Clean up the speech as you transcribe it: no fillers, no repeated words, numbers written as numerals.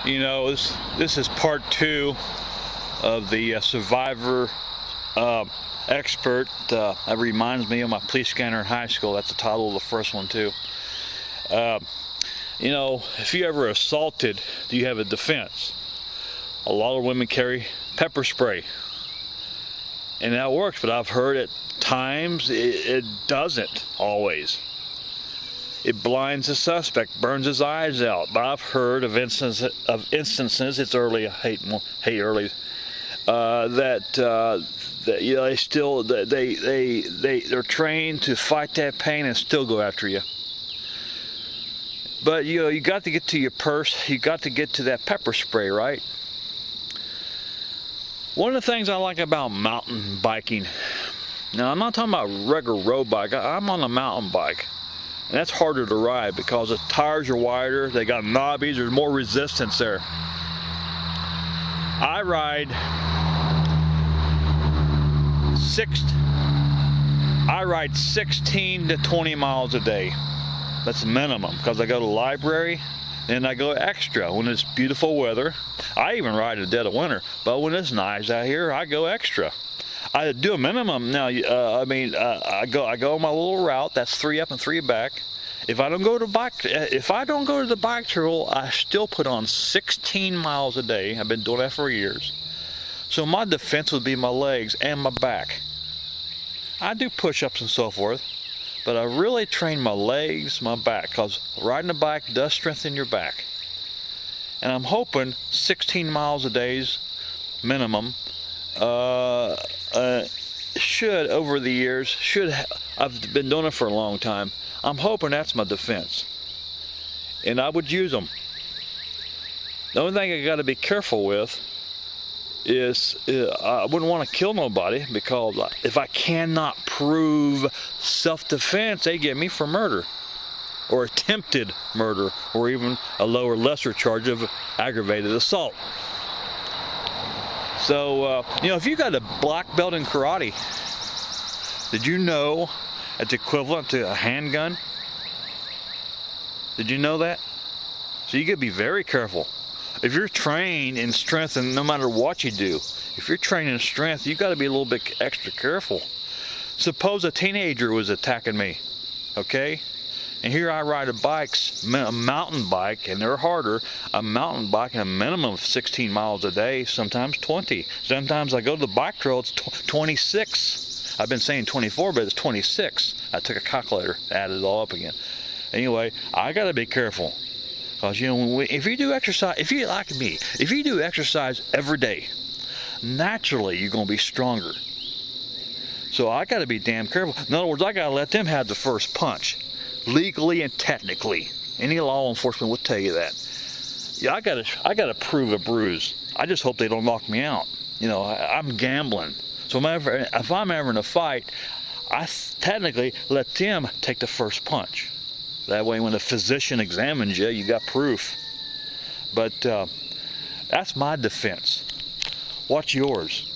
You know, this is part 2 of the survivor expert. That reminds me of my police scanner in high school. That's the title of the first one too. You know, if you ever assaulted, do you have a defense? A lot of women carry pepper spray, and that works, but I've heard at times it doesn't always. It blinds the suspect, burns his eyes out. But I've heard of instances. It's early. I hate early. That you know, they're trained to fight that pain and still go after you. But you know, you got to get to your purse. You got to get to that pepper spray, right? One of the things I like about mountain biking. Now, I'm not talking about regular road bike. I'm on a mountain bike. And that's harder to ride because the tires are wider, they got knobbies, there's more resistance there. I ride 16 to 20 miles a day. That's minimum, because I go to the library and I go extra when it's beautiful weather. I even ride in the dead of winter, but when it's nice out here, I go extra. I do a minimum now. I go on my little route. That's 3 up and 3 back. If I don't go to the bike trail, I still put on 16 miles a day. I've been doing that for years. So my defense would be my legs and my back. I do push-ups and so forth, but I really train my legs, my back, because riding a bike does strengthen your back. And I'm hoping 16 miles a day minimum. Should over the years, I've been doing it for a long time. I'm hoping that's my defense, and I would use them. The only thing I got to be careful with is I wouldn't want to kill nobody, because if I cannot prove self-defense, they get me for murder or attempted murder, or even a lesser charge of aggravated assault. So, you know, if you got a black belt in karate, did you know it's equivalent to a handgun? Did you know that? So you got to be very careful. If you're trained in strength, and no matter what you do, if you're trained in strength, you got to be a little bit extra careful. Suppose a teenager was attacking me, okay? And here I ride a mountain bike, and they're harder. A mountain bike, a minimum of 16 miles a day, sometimes 20. Sometimes I go to the bike trail, it's 26. I've been saying 24, but it's 26. I took a calculator, added it all up again. Anyway, I got to be careful. Because, you know, if you do exercise, if you like me, if you do exercise every day, naturally you're going to be stronger. So I got to be damn careful. In other words, I got to let them have the first punch. Legally and technically, any law enforcement will tell you that. Yeah, I gotta prove a bruise. I just hope they don't knock me out. You know, I'm gambling. So if I'm ever in a fight, I technically let them take the first punch. That way, when the physician examines you, you got proof. But that's my defense. What's yours?